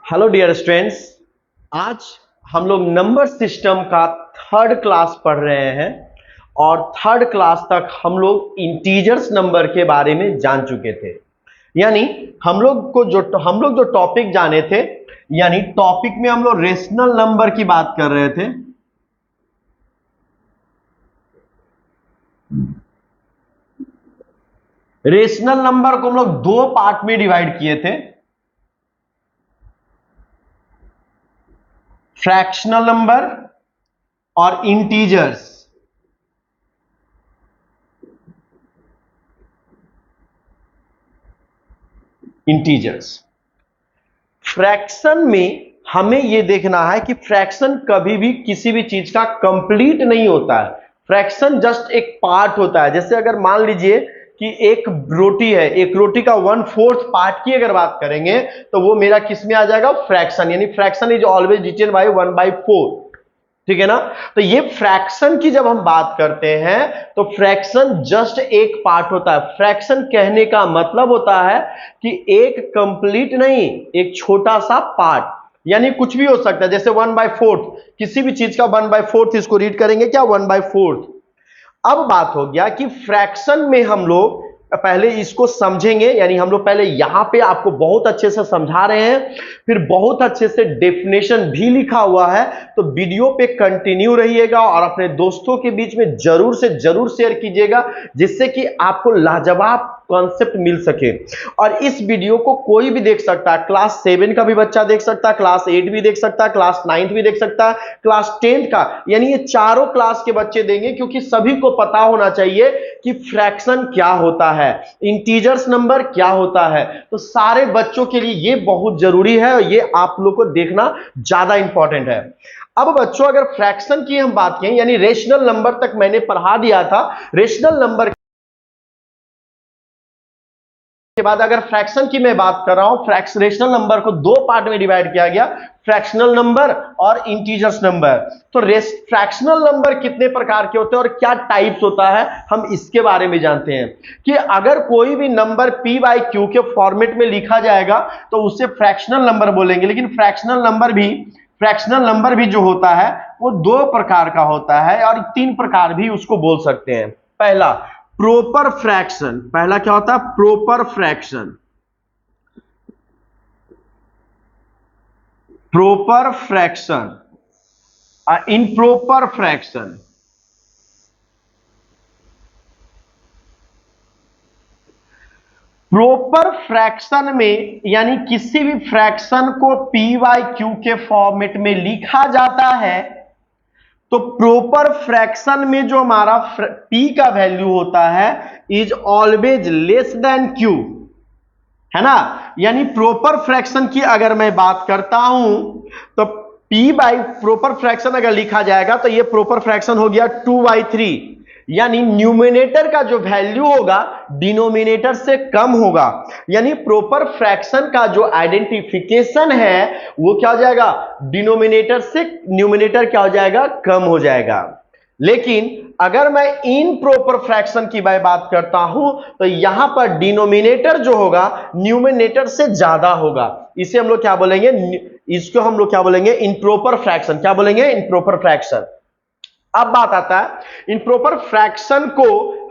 Hello dear students, आज हम लोग नंबर सिस्टम का थर्ड क्लास पढ़ रहे हैं और थर्ड क्लास तक हम लोग इंटीजर्स नंबर के बारे में जान चुके थे। यानी हम लोग जो टॉपिक जाने थे, यानी टॉपिक में हम लोग रेशनल नंबर की बात कर रहे थे। रेशनल नंबर को हम लोग दो पार्ट में डिवाइड किए थे, फ्रैक्शनल नंबर और इंटीजर्स। फ्रैक्शन में हमें यह देखना है कि फ्रैक्शन कभी भी किसी भी चीज का कंप्लीट नहीं होता है। फ्रैक्शन जस्ट एक पार्ट होता है। जैसे अगर मान लीजिए कि एक रोटी है, एक रोटी का 1/4 पार्ट की अगर बात करेंगे तो वो मेरा किस में आ जाएगा? फ्रैक्शन। यानी fraction is always written by 1/4। ठीक है ना? तो ये फ्रैक्शन की जब हम बात करते हैं तो फ्रैक्शन जस्ट एक पार्ट होता है। फ्रैक्शन कहने का मतलब होता है कि एक कंप्लीट नहीं, एक छोटा सा पार्ट। यानी कुछ भी हो सकता है, जैसे 1/4, किसी भी चीज का 1/4 इसको रीड करेंगे क्या? 1/4। अब बात हो गया कि फ्रैक्शन में हम लोग पहले इसको समझेंगे। यानी हम लोग पहले यहां पे आपको बहुत अच्छे से समझा रहे हैं, फिर बहुत अच्छे से डेफिनेशन भी लिखा हुआ है। तो वीडियो पे कंटिन्यू रहिएगा और अपने दोस्तों के बीच में जरूर से जरूर शेयर कीजिएगा, जिससे कि आपको लाजवाब कॉन्सेप्ट मिल सके। और इस वीडियो को कोई भी देख सकता है, क्लास 7 का भी बच्चा देख सकता है, क्लास 8 भी देख सकता है, क्लास 9 भी देख सकता है, क्लास 10 का, यानी ये चारों क्लास के बच्चे देंगे, क्योंकि सभी को पता होना चाहिए कि फ्रैक्शन क्या होता है, इंटीजर्स नंबर क्या होता है। तो सारे बच्चों के लिए ये बहुत जरूरी है और ये आप लोग को देखना ज्यादा इंपॉर्टेंट है। अब बच्चों, अगर फ्रैक्शन की हम बात करें, यानी रेशनल नंबर तक मैंने पढ़ा दिया था। रेशनल नंबर के बाद अगर फ्रैक्शन की मैं बात कर रहा हूं, रेशनल नंबर को दो पार्ट में डिवाइड किया गया, फ्रैक्शनल नंबर और इंटीजर्स नंबर। तो फ्रैक्शनल नंबर कितने प्रकार के होते हैं और क्या टाइप्स होता है, हम इसके बारे में जानते हैं। कि अगर कोई भी नंबर p/q के फॉर्मेट में लिखा जाएगा तो उसे फ्रैक्शनल नंबर बोलेंगे। लेकिन फ्रैक्शनल नंबर भी जो होता है वो दो प्रकार का होता है और तीन प्रकार भी उसको बोल सकते हैं। पहला प्रोपर फ्रैक्शन। पहला क्या होता है? Proper fraction. Proper fraction, improper fraction. Proper fraction में यानी किसी भी फ्रैक्शन को p/q के फॉर्मेट में लिखा जाता है, तो प्रोपर फ्रैक्शन में जो हमारा p का वैल्यू होता है is always less than q, है ना? यानी प्रोपर फ्रैक्शन की अगर मैं बात करता हूं तो प्रोपर फ्रैक्शन अगर लिखा जाएगा तो ये प्रोपर फ्रैक्शन हो गया 2/3। यानी न्यूमिनेटर का जो वैल्यू होगा डिनोमिनेटर से कम होगा। यानी प्रोपर फ्रैक्शन का जो आइडेंटिफिकेशन है वो क्या हो जाएगा? डिनोमिनेटर से न्यूमिनेटर क्या हो जाएगा? कम हो जाएगा। लेकिन अगर मैं इनप्रॉपर फ्रैक्शन की बात करता हूं तो यहां पर डिनोमिनेटर जो होगा न्यूमिनेटर से ज्यादा होगा। इसे हम लोग क्या बोलेंगे? इसको हम लोग क्या बोलेंगे? Improper fraction. क्या बोलेंगे? Improper fraction. अब बात आता है इनप्रॉपर फ्रैक्शन को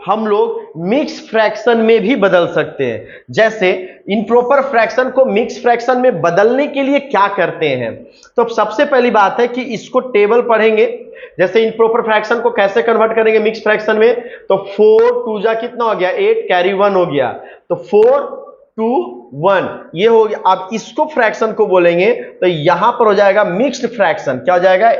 हम लोग मिक्स फ्रैक्शन में भी बदल सकते हैं। जैसे इनप्रॉपर फ्रैक्शन को मिक्स फ्रैक्शन में बदलने के लिए क्या करते हैं, तो सबसे पहली बात है कि इसको टेबल पढ़ेंगे। जैसे इनप्रॉपर फ्रैक्शन को कैसे कन्वर्ट करेंगे मिक्स फ्रैक्शन में, तो 4 2 जा कितना हो गया? 8 कैरी 1 हो गया, तो 4 2 1 ये हो गया। अब इसको फ्रैक्शन को बोलेंगे तो यहां पर हो जाएगा मिक्स्ड फ्रैक्शन। क्या हो जाएगा?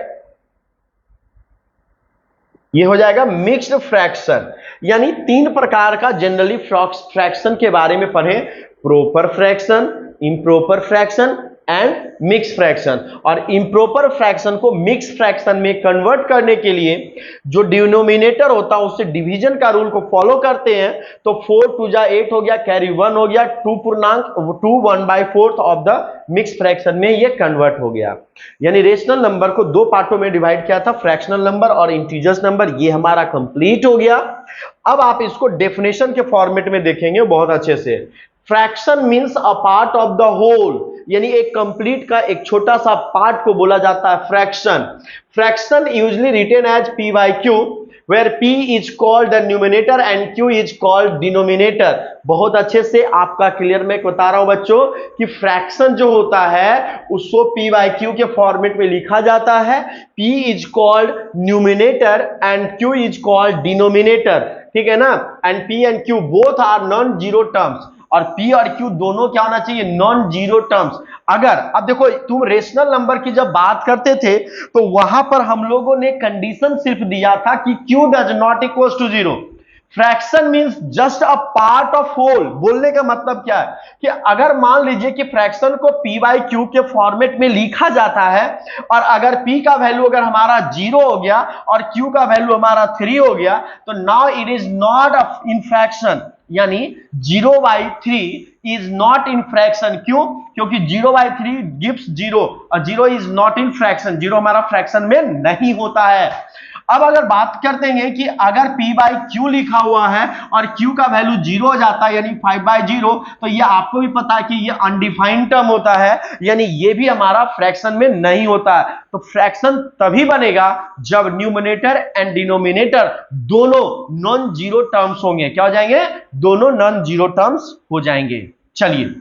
ये हो जाएगा मिक्स्ड फ्रैक्शन। यानी तीन प्रकार का जनरली फ्रैक्शन के बारे में पढ़े: proper fraction, improper fraction and mix fraction. और इम्प्रॉपर फ्रैक्शन को मिक्स फ्रैक्शन में कन्वर्ट करने के लिए जो डिनोमिनेटर होता है उससे डिवीजन का रूल को फॉलो करते हैं। तो 4 2 जा 8 हो गया, कैरी 1 हो गया, 2 1/4 ऑफ द मिक्स फ्रैक्शन में ये कन्वर्ट हो गया। यानी रेशनल नंबर को दो पार्टों में डिवाइड किया था, फ्रैक्शनल नंबर और इंटीजर्स नंबर। ये हमारा कंप्लीट हो गया। अब आप इसको डेफिनेशन के फॉर्मेट में देखेंगे बहुत अच्छे से। Fraction means a part of the whole. यानी एक कंप्लीट का एक छोटा सा पार्ट को बोला जाता है fraction. Fraction usually written as P by Q, where p is called the numerator and q is called denominator। बहुत अच्छे से आपका क्लियर मैं बता रहा हूं बच्चों कि फ्रैक्शन जो होता है उसको p बाई q के फॉर्मेट में लिखा जाता है। p is called numerator and q is called denominator, ठीक है ना। And p and q both are non zero terms, और p और q दोनों क्या होना चाहिए, नॉन जीरो टर्म्स। अगर अब देखो तुम रेशनल नंबर की जब बात करते थे तो वहां पर हम लोगों ने कंडीशन सिर्फ दिया था कि q does not equal to zero. Fraction means just a part of whole. बोलने का मतलब क्या है कि अगर मान लीजिए कि फ्रैक्शन को p बाई क्यू के फॉर्मेट में लिखा जाता है, और अगर p का वैल्यू अगर हमारा 0 हो गया और q का वैल्यू हमारा 3 हो गया, तो now it is not in fraction, यानी 0/3 इज नॉट इन फ्रैक्शन। क्यों? क्योंकि 0/3 गिव्स 0 और 0 इज नॉट इन फ्रैक्शन, 0 हमारा फ्रैक्शन में नहीं होता है। अब अगर बात करते हैं कि अगर p बाई क्यू लिखा हुआ है और q का वैल्यू 0 हो जाता है यानी 5/0, तो ये आपको भी पता है कि ये अनडिफाइंड टर्म होता है, यानी ये भी हमारा फ्रैक्शन में नहीं होता है। तो फ्रैक्शन तभी बनेगा जब न्यूमरेटर एंड डिनोमिनेटर दोनों नॉन जीरो टर्म्स होंगे। क्या हो जाएंगे? दोनों नॉन जीरो टर्म्स हो जाएंगे। चलिए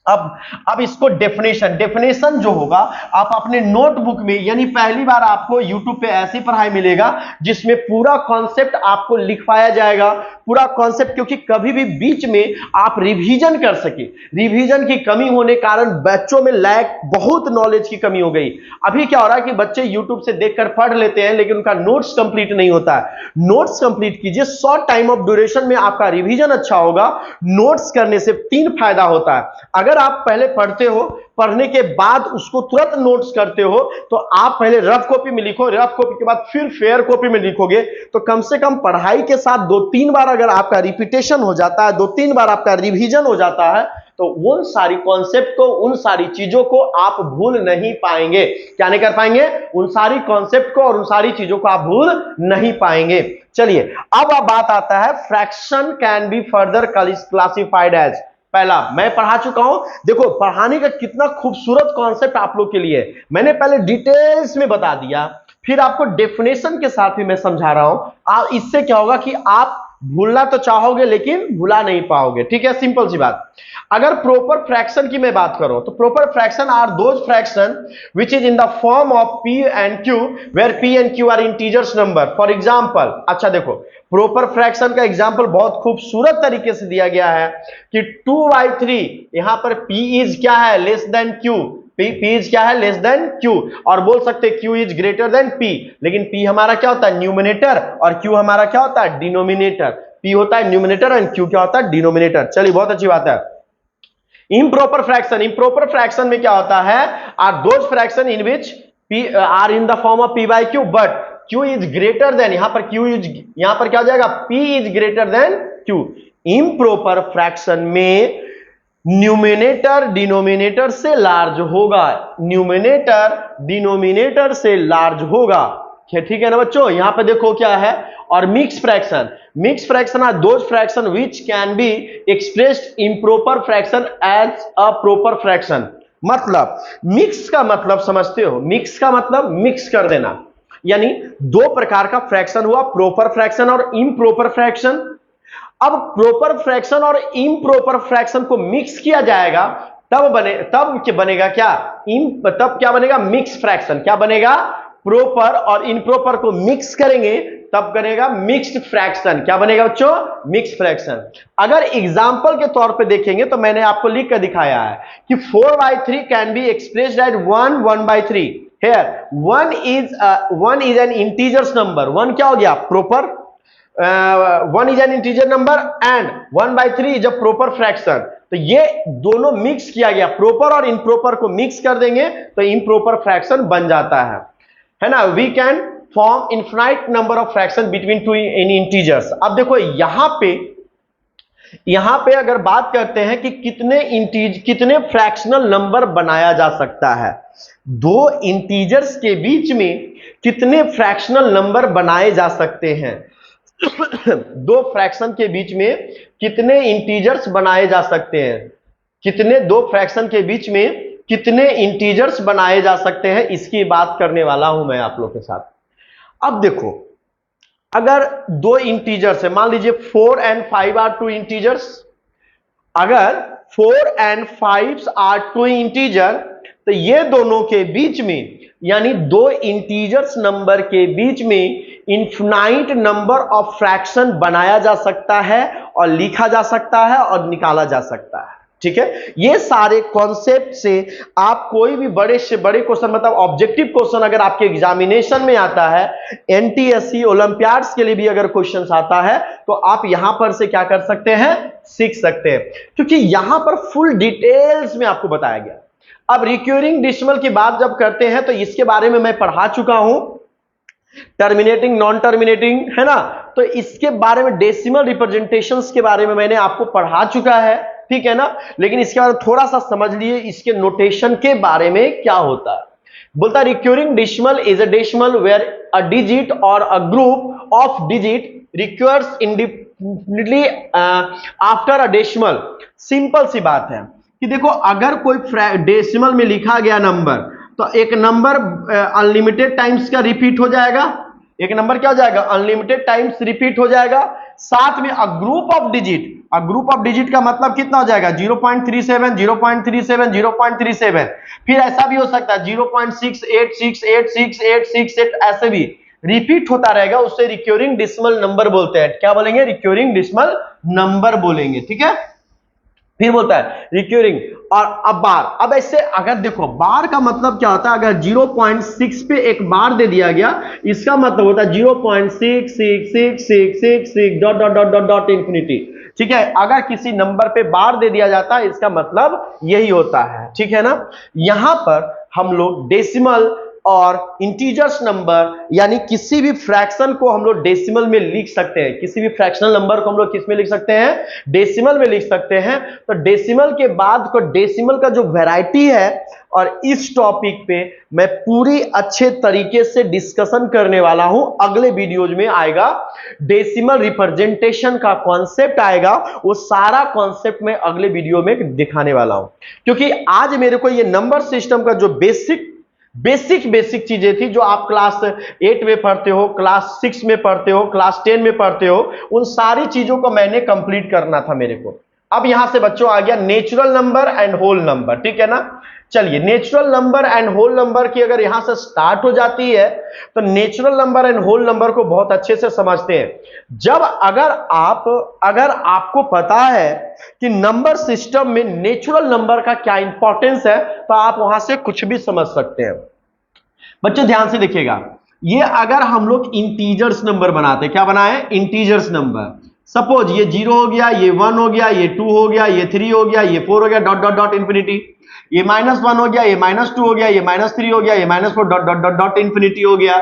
अब इसको डेफिनेशन जो होगा आप अपने नोटबुक में, यानी पहली बार आपको YouTube पे ऐसी पढ़ाई मिलेगा जिसमें पूरा कॉन्सेप्ट आपको लिखवाया जाएगा, पूरा कॉन्सेप्ट, क्योंकि कभी भी बीच में आप रिवीजन कर सके। रिवीजन की कमी होने कारण बच्चों में लैक, बहुत नॉलेज की कमी हो गई। अभी क्या हो रहा है कि बच्चे YouTube से देखकर पढ़ लेते हैं लेकिन उनका नोट्स कंप्लीट नहीं होता है। नोट्स कंप्लीट कीजिए, शॉर्ट टाइम ऑफ ड्यूरेशन में आपका रिवीजन अच्छा होगा। नोट्स करने से 3 फायदा होता है। अगर आप पहले पढ़ते हो, पढ़ने के बाद उसको तुरंत नोट्स करते हो, तो आप पहले रफ कॉपी में लिखो, रफ कॉपी के बाद फिर फेयर कॉपी में लिखोगे, तो कम से कम पढ़ाई के साथ 2-3 बार अगर आपका रिपीटेशन हो जाता है, 2-3 बार आपका रिवीजन हो जाता है, तो उन सारी कॉन्सेप्ट को, उन सारी चीजों को आप भूल नहीं पाएंगे। क्या नहीं कर पाएंगे? उन सारी कॉन्सेप्ट को और उन सारी चीजों को आप भूल नहीं पाएंगे। चलिए अब बात आता है fraction can be further classified as. पहला मैं पढ़ा चुका हूं, देखो पढ़ाने का कितना खूबसूरत कॉन्सेप्ट आप लोग के लिए मैंने पहले डिटेल्स में बता दिया, फिर आपको डेफिनेशन के साथ भी मैं समझा रहा हूं। इससे क्या होगा कि आप भूलना तो चाहोगे लेकिन भुला नहीं पाओगे, ठीक है, सिंपल सी बात। अगर प्रॉपर फ्रैक्शन की मैं बात करूं तो proper fraction are those fraction which is in the form of p and q, where p and q are integers number. For example, अच्छा देखो प्रॉपर फ्रैक्शन का एग्जांपल बहुत खूबसूरत तरीके से दिया गया है कि 2/3, यहां पर p इज क्या है, less than q, p is क्या है, लेस देन q, और बोल सकते q is greater then p, लेकिन p हमारा क्या होता है, न्यूमरेटर, और q हमारा क्या होता है, डिनोमिनेटर। p होता है न्यूमरेटर एंड q क्या होता है, डिनोमिनेटर। चलिए बहुत अच्छी बात है। इम्प्रॉपर फ्रैक्शन में क्या होता है, are those fraction in which p are in the form of p by q, but q is greater than, यहां पर यहां पर क्या हो जाएगा, p is greater than q। Improper fraction में न्यूमिनेटर डिनोमिनेटर से लार्ज होगा, न्यूमिनेटर डिनोमिनेटर से लार्ज होगा, ठीक है ना बच्चों। यहां पे देखो क्या है, और mix fraction are those fraction which can be expressed improper fraction as a proper fraction. मतलब मिक्स का मतलब समझते हो, मिक्स का मतलब मिक्स कर देना, यानी 2 प्रकार का फ्रैक्शन हुआ, प्रॉपर फ्रैक्शन और इम्प्रॉपर फ्रैक्शन। अब प्रॉपर फ्रैक्शन और इम्प्रॉपर फ्रैक्शन को मिक्स किया जाएगा, तब बनेगा क्या, तब क्या बनेगा, मिक्स फ्रैक्शन। क्या बनेगा, प्रॉपर और इम्प्रॉपर को मिक्स करेंगे तब बनेगा मिक्स्ड फ्रैक्शन। क्या बनेगा बच्चों, मिक्स फ्रैक्शन। अगर एग्जांपल के तौर पे देखेंगे तो मैंने आपको लिख कर दिखाया है कि 4/3 can be expressed as 1/3। Here 1 is an integers number, 1 क्या हो गया, proper, 1 is an integer number and 1/3 is a proper fraction. तो ये दोनों मिक्स किया गया, प्रॉपर और इम्प्रॉपर को मिक्स कर देंगे तो इम्प्रॉपर फ्रैक्शन बन जाता है ना। We can form infinite number of fraction between 2 in integers. अब देखो यहां पे अगर बात करते हैं कि कितने फ्रैक्शनल नंबर बनाया जा सकता है, 2 इंटीजर्स के बीच में कितने फ्रैक्शनल नंबर बनाए जा सकते हैं 2 फ्रैक्शन के बीच में कितने इंटीजर्स बनाए जा सकते हैं, 2 फ्रैक्शन के बीच में कितने इंटीजर्स बनाए जा सकते हैं इसकी बात करने वाला हूं मैं आप लोग के साथ। अब देखो, अगर दो इंटीजर्स है, मान लीजिए 4 and 5 आर टू इंटीजर्स, अगर 4 and 5 आर टू इंटीजर, तो ये दोनों के बीच में, यानी दो इंटीजर्स नंबर के बीच में इनफिनाइट नंबर ऑफ फ्रैक्शन बनाया जा सकता है और लिखा जा सकता है और निकाला जा सकता है। ठीक है, ये सारे कॉन्सेप्ट से आप कोई भी बड़े से बड़े क्वेश्चन, मतलब ऑब्जेक्टिव क्वेश्चन अगर आपके एग्जामिनेशन में आता है, एनटीएससी ओलंपियाड्स के लिए भी अगर क्वेश्चन आता है, तो आप यहां पर से क्या कर सकते हैं, सीख सकते हैं, क्योंकि यहां पर फुल डिटेल्स में आपको बताया गया। अब रिक्यूरिंग डेसिमल की बात जब करते हैं तो इसके बारे में मैं पढ़ा चुका हूं, टर्मिनेटिंग, नॉन टर्मिनेटिंग, है ना, तो इसके बारे में डेसिमल रिप्रेजेंटेशंस के बारे में मैंने आपको पढ़ा चुका है, ठीक है ना। लेकिन इसके बारे में थोड़ा सा समझ लिए इसके नोटेशन के बारे में क्या होता है। बोलता है recurring decimal is a decimal where a digit or a group of digit recurs independently after a decimal. Simple सी बात है कि देखो, अगर कोई डेसिमल में लिखा गया नंबर, तो एक नंबर अनलिमिटेड टाइम्स का रिपीट हो जाएगा, एक नंबर क्या हो जाएगा, अनलिमिटेड टाइम्स रिपीट हो जाएगा। साथ में अ group of digit, a group of digit का मतलब कितना हो जाएगा, 0.37, 0.37, 0.37, फिर ऐसा भी हो सकता है 0.68686868, ऐसे भी रिपीट होता रहेगा, उससे रिक्यूरिंग डेसिमल नंबर बोलते हैं। क्या बोलेंगे, रिक्यूरिंग डेसिमल नंबर बोलेंगे, ठीक है। फिर बोलता है रिक्यूरिंग, और अब बार, अब ऐसे अगर देखो बार का मतलब क्या होता है, अगर 0.6 पे एक बार दे दिया गया, इसका मतलब होता है 0.66666 dot dot dot dot dot infinity, ठीक है। अगर किसी नंबर पे बार दे दिया जाता है, इसका मतलब यही होता है, ठीक है ना। यहां पर हम लोग डेसिमल और इंटीजर्स नंबर, यानी किसी भी फ्रैक्शन को हम लोग डेसिमल में लिख सकते हैं, किसी भी फ्रैक्शनल नंबर को हम लोग किस में लिख सकते हैं, डेसिमल में लिख सकते हैं। तो डेसिमल के बाद को डेसिमल का जो वैरायटी है, और इस टॉपिक पे मैं पूरी अच्छे तरीके से डिस्कशन करने वाला हूं, अगले वीडियोज में आएगा, डेसिमल रिप्रेजेंटेशन का कॉन्सेप्ट आएगा, वो सारा कॉन्सेप्ट मैं अगले वीडियो में दिखाने वाला हूं। क्योंकि आज मेरे को ये नंबर सिस्टम का जो बेसिक चीजें थी, जो आप क्लास 8 में पढ़ते हो, क्लास 6 में पढ़ते हो, क्लास 10 में पढ़ते हो, उन सारी चीजों को मैंने कंप्लीट करना था मेरे को। अब यहां से बच्चों आ गया natural number and whole number, ठीक है ना। चलिए, natural number and whole number की अगर यहां से स्टार्ट हो जाती है, तो natural number and whole number को बहुत अच्छे से समझते हैं। जब अगर आपको पता है कि नंबर सिस्टम में नेचुरल नंबर का क्या इंपॉर्टेंस है, तो आप वहां से कुछ भी समझ सकते हैं। बच्चों ध्यान से देखिएगा, ये अगर हम लोग इंटीजर्स नंबर बनाते, क्या बनाए, इंटीजर्स नंबर, सपोज ये 0 हो गया, ये 1 हो गया, ये 2 हो गया, ये 3 हो गया, ये 4 हो गया, डॉट डॉट डॉट इंफिनिटी, ये -1 हो गया, ये -2 हो गया, ये -3 हो गया, ये -4 dot dot dot dot infinity हो गया।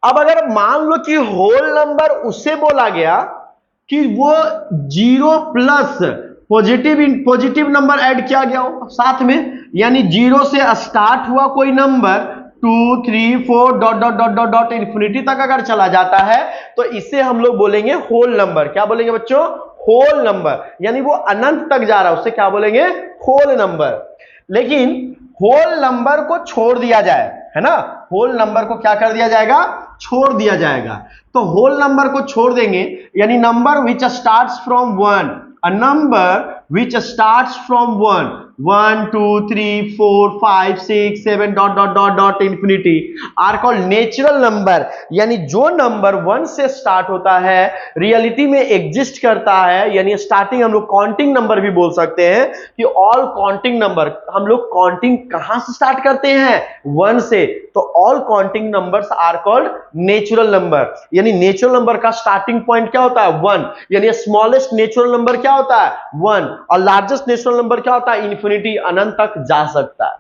अब अगर मान लो कि होल नंबर उससे बोला गया कि वो 0 प्लस पॉजिटिव नंबर ऐड किया गया हो साथ में, यानी 0 से स्टार्ट हुआ कोई number 2 3 4 dot dot dot dot dot infinity तक अगर चला जाता है, तो इसे हम लोग बोलेंगे होल नंबर। क्या बोलेंगे बच्चों, होल नंबर, यानी वो अनंत तक जा रहा है, उससे क्या बोलेंगे, होल नंबर। लेकिन होल नंबर को छोड़ दिया जाए, है ना, होल नंबर को क्या कर दिया जाएगा, छोड़ दिया जाएगा। तो होल नंबर को छोड़ देंगे, यानी number which starts from 1, a number which starts from 1 2 3 4 5 6 7 dot dot dot dot infinity are called natural number. यानी जो नंबर 1 से स्टार्ट होता है, रियलिटी में एग्जिस्ट करता है, यानी स्टार्टिंग हम लोग काउंटिंग नंबर भी बोल सकते हैं कि ऑल काउंटिंग नंबर, हम लोग काउंटिंग कहां से स्टार्ट करते हैं, 1 से, तो all counting numbers are called natural number. यानी नेचुरल नंबर का स्टार्टिंग पॉइंट क्या होता है, 1, यानी स्मॉलेस्ट नेचुरल नंबर क्या होता है, 1, और लार्जेस्ट नेचुरल नंबर क्या होता है, इंफिनिटी, अनंत तक जा सकता है।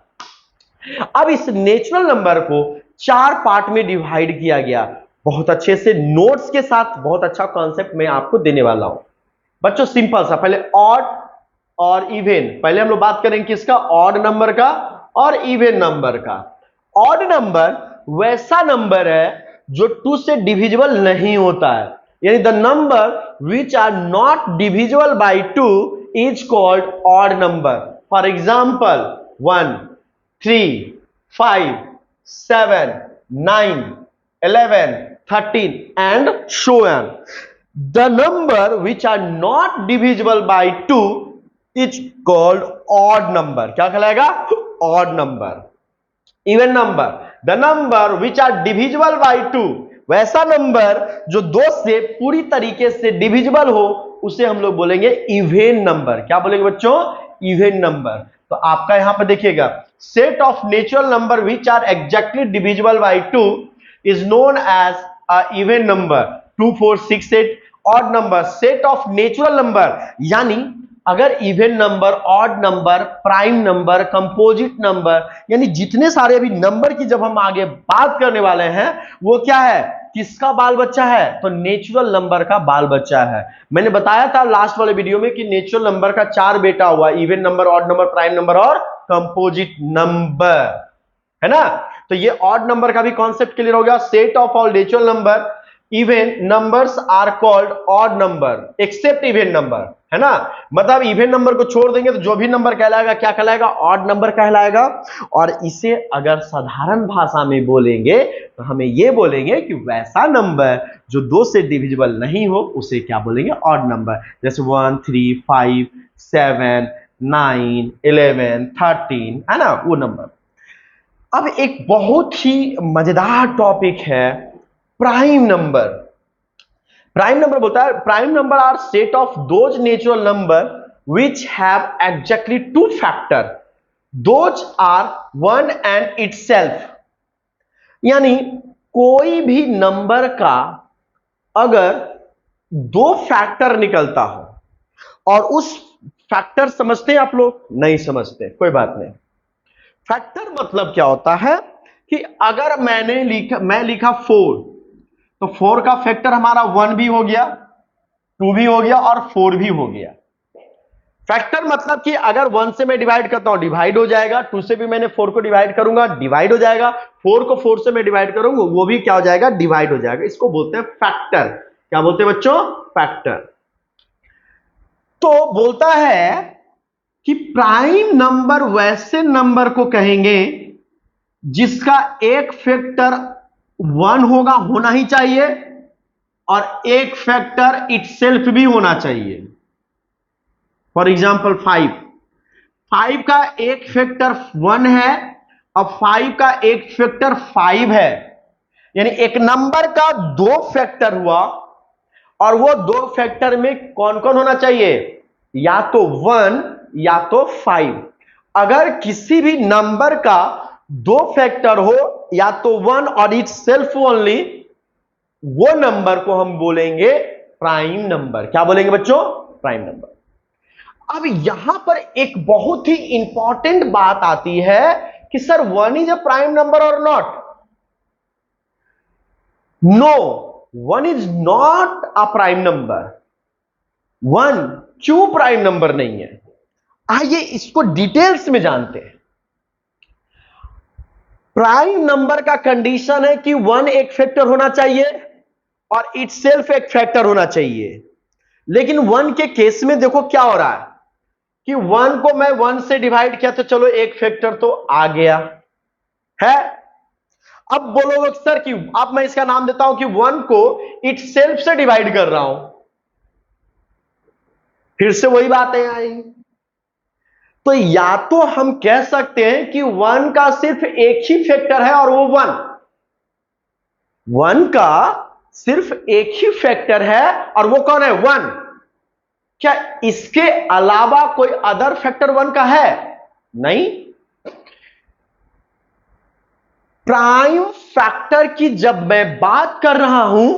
अब इस नेचुरल नंबर को 4 पार्ट में डिवाइड किया गया, बहुत अच्छे से नोट्स के साथ, बहुत अच्छा कॉन्सेप्ट मैं आपको देने वाला हूं बच्चों। सिंपल सा, पहले ऑड और इवन, पहले हम लोग बात करेंगे किसका, ऑड नंबर का और इवन नंबर का। ऑड नंबर वैसा नंबर है जो 2 से डिविजिबल नहीं होता है, यानी the number which are not divisible by 2 is called odd number. For example 1, 3, 5, 7, 9, 11, 13 and so on. The number which are not divisible by 2 is called odd number. क्या कहलाएगा? Odd number. Even number, the number which are divisible by 2, वैसा number जो 2 से पूरी तरीके से divisible हो उसे हम लोग बोलेंगे इवेन नंबर. क्या बोलेंगे बच्चों? Even number. तो आपका यहां पर देखिएगा, set of natural number which are exactly divisible by 2 is known as a even number. 2, 4, 6, 8 odd number, set of natural number. यानी अगर even number, odd number, prime number, composite number, यानी जितने सारे अभी नंबर की जब हम आगे बात करने वाले हैं वो क्या है? किसका बाल बच्चा है? तो नेचुरल नंबर का बाल बच्चा है. मैंने बताया था लास्ट वाले वीडियो में कि नेचुरल नंबर का 4 बेटा हुआ, even number, odd number, prime number और कंपोजिट नंबर, है ना. तो ये ऑड नंबर का भी कॉन्सेप्ट क्लियर हो गया. Set of all natural number, even numbers are called odd number except even number, है ना. मतलब इवेन नंबर को छोड़ देंगे तो जो भी नंबर कहलाएगा क्या कहलाएगा? ऑड नंबर कहलाएगा. और इसे अगर साधारण भाषा में बोलेंगे तो हमें ये बोलेंगे कि वैसा नंबर जो 2 से डिविजिबल नहीं हो उसे क्या बोलेंगे? Odd number. जैसे 1, 3, 5, 7, 9, 11, 13, है ना, वो नंबर. अब एक बहुत ही मजेदार टॉपिक है प्राइम नंबर. प्राइम नंबर बोलता है prime number are set of those natural number which have exactly 2 factor, those are 1 and itself. यानी कोई भी नंबर का अगर 2 फैक्टर निकलता हो, और उस फैक्टर समझते हैं आप लोग? नहीं समझते, कोई बात नहीं. फैक्टर मतलब क्या होता है कि अगर मैं लिखा 4, तो 4 का फैक्टर हमारा 1 भी हो गया, 2 भी हो गया और 4 भी हो गया. फैक्टर मतलब कि अगर 1 से मैं डिवाइड करता हूं डिवाइड हो जाएगा, 2 से भी मैंने 4 को डिवाइड करूंगा डिवाइड हो जाएगा, 4 को 4 से मैं डिवाइड करूंगा वो भी क्या हो जाएगा? डिवाइड हो जाएगा. इसको बोलते हैं फैक्टर. क्या बोलते हैं बच्चों? फैक्टर. तो बोलता है कि प्राइम नंबर वैसे नंबर को कहेंगे जिसका एक फैक्टर 1 होना ही चाहिए और एक फैक्टर इटसेल्फ भी होना चाहिए. फॉर एग्जाम्पल 5 का एक फैक्टर 1 है और 5 का एक फैक्टर 5 है. यानी एक नंबर का 2 फैक्टर हुआ और वो 2 फैक्टर में कौन कौन होना चाहिए? या तो 1 या तो 5. अगर किसी भी नंबर का 2 फैक्टर हो या तो 1 और इट्स सेल्फ ओनली, वो नंबर को हम बोलेंगे प्राइम नंबर. क्या बोलेंगे बच्चों? Prime number. अब यहां पर एक बहुत ही इंपॉर्टेंट बात आती है कि sir 1 is a prime number or not? No, 1 is not a prime number. 1 क्यों प्राइम नंबर नहीं है? आइए इसको डिटेल्स में जानते हैं. प्राइम नंबर का कंडीशन है कि 1 एक फैक्टर होना चाहिए और इटसेल्फ एक फैक्टर होना चाहिए. लेकिन 1 के केस में देखो क्या हो रहा है कि 1 को मैं 1 से डिवाइड किया तो चलो एक फैक्टर तो आ गया है. अब बोलोगे सर कि अब मैं इसका नाम देता हूं कि 1 को इटसेल्फ से डिवाइड कर रहा हूं. फिर से वही बातें आई. तो या तो हम कह सकते हैं कि 1 का सिर्फ एक ही फैक्टर है और वो 1 का सिर्फ एक ही फैक्टर है और वो कौन है? 1. क्या इसके अलावा कोई अदर फैक्टर 1 का है? नहीं. प्राइम फैक्टर की जब मैं बात कर रहा हूं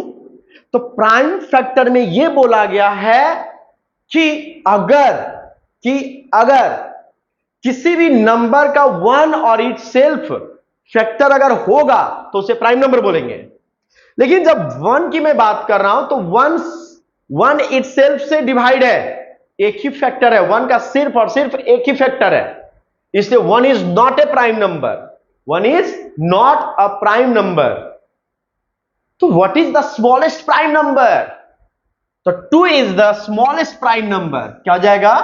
तो प्राइम फैक्टर में यह बोला गया है कि अगर किसी भी नंबर का 1 और इटसेल्फ फैक्टर अगर होगा तो उसे प्राइम नंबर बोलेंगे. लेकिन जब 1 की मैं बात कर रहा हूं तो 1 इटसेल्फ से डिवाइड है, एक ही फैक्टर है, 1 का सिर्फ और सिर्फ एक ही फैक्टर है, इसलिए 1 is not a prime number. 1 is not a prime number. तो what is the smallest prime number? तो 2 is the smallest prime number. क्या हो जाएगा?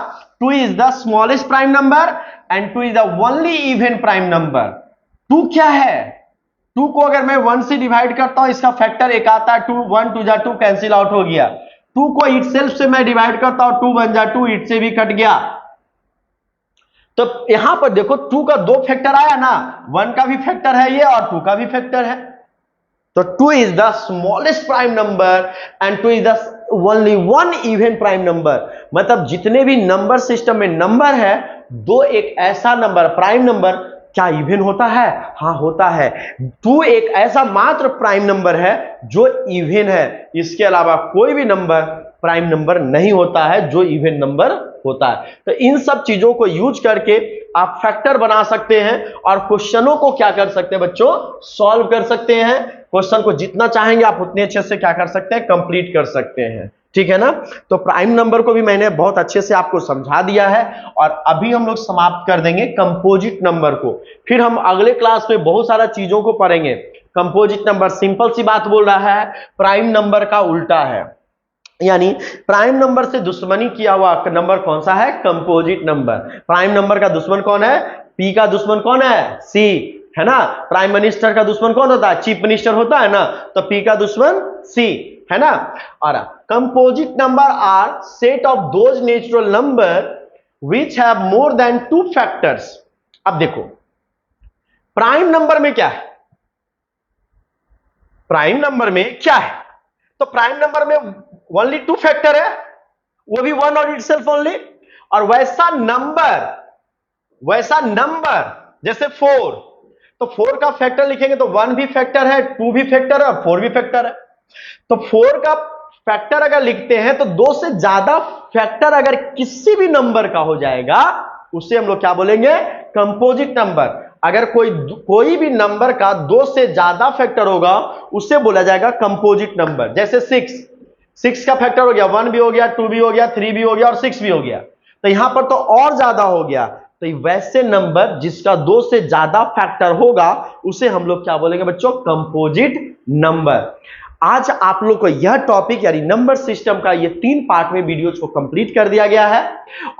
2 is the smallest prime number. And 2 is the only even prime number. 2 क्या है? 2 को अगर मैं 1 से डिवाइड करता हूं, इसका फैक्टर एक आता है 2, 1 2 जा 2 कैंसिल आउट हो गया। 2 को इटसेल्फ से मैं डिवाइड करता हूं, 2 1 जा 2, इट से भी कट गया। तो यहां पर देखो 2 का 2 फैक्टर आया ना, 1 का भी फैक्टर है ये और 2 का भी फैक्टर है। तो 2 is the smallest prime number and 2 is the only one even prime number. मतलब जितने भी नंबर सिस्टम में नंबर है, 2 एक ऐसा नंबर प्राइम नंबर, क्या इवन होता है? हाँ होता है। 2 एक ऐसा मात्र प्राइम नंबर है जो इवन है। इसके अलावा कोई भी नंबर प्राइम नंबर नहीं होता है जो इवन नंबर होता है। तो इन सब चीजों को यूज करके आप फैक्टर बना सकते हैं और क्वेश्चनों को क्या कर सकते हैं बच्चों? सॉल्व कर सकते हैं। क्वेश्चन को जितना चाहेंगे आप उतने अच्छे से क्या कर सकते हैं? कंप्लीट कर सकते हैं। ठीक है ना? तो प्राइम नंबर को भी मैंने बहुत अच्छे से आपको समझा दिया है और अभी हम लोग समाप्त कर देंगे कंपोजिट नंबर को। फिर हम अगले क्लास में बहुत सारा चीजों को पढ़ेंगे। कंपोजिट नंबर सिंपल सी बात बोल रहा है, प्राइम नंबर का उल्टा है, यानी प्राइम नंबर से दुश्मनी किया हुआ नंबर कौन सा है? Composite number. प्राइम नंबर का दुश्मन कौन है? पी का दुश्मन कौन है? सी, है ना? प्राइम मिनिस्टर का दुश्मन कौन होता है? चीफ मिनिस्टर होता है ना, तो पी का दुश्मन सी, है ना? और composite number are set of those natural number which have more than 2 factors. अब देखो प्राइम नंबर में क्या है? प्राइम नंबर में क्या है? तो प्राइम नंबर में ओनली 2 फैक्टर है, वो भी 1 और इटसेल्फ ओनली। और वैसा नंबर जैसे 4, तो 4 का फैक्टर लिखेंगे तो 1 भी फैक्टर है, 2 भी फैक्टर है, 4 भी फैक्टर है। तो 4 का फैक्टर अगर लिखते हैं तो 2 से ज्यादा फैक्टर अगर किसी भी नंबर का हो जाएगा उसे हम लोग क्या बोलेंगे? Composite number. अगर कोई भी नंबर का 2 से ज्यादा फैक्टर होगा उसे बोला जाएगा कंपोजिट नंबर। जैसे 6 का फैक्टर हो गया, 1 भी हो गया, 2 भी हो गया, 3 भी हो गया और 6 भी हो गया, तो यहां पर तो और ज्यादा हो गया। तो वैसे नंबर जिसका 2 से ज्यादा फैक्टर होगा उसे हम लोग क्या बोलेंगे बच्चों? Composite number. आज आप लोग को यह टॉपिक यानी नंबर सिस्टम का ये 3 पार्ट में वीडियोज को कंप्लीट कर दिया गया है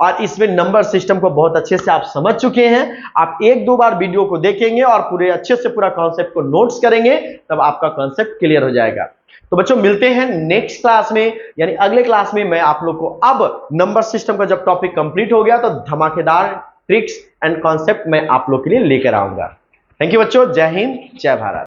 और इसमें नंबर सिस्टम को बहुत अच्छे से आप समझ चुके हैं। आप 1-2 बार वीडियो को देखेंगे और पूरे अच्छे से पूरा कॉन्सेप्ट को नोट्स करेंगे, तब आपका कॉन्सेप्ट क्लियर हो जाएगा। तो बच्चों मिलते हैं नेक्स्ट क्लास में, यानी अगले क्लास में मैं आप लोग को अब नंबर सिस्टम का जब टॉपिक कंप्लीट हो गया तो धमाकेदार ट्रिक्स एंड कॉन्सेप्ट मैं आप लोग के लिए लेकर आऊंगा। थैंक यू बच्चों, जय हिंद, जय भारत।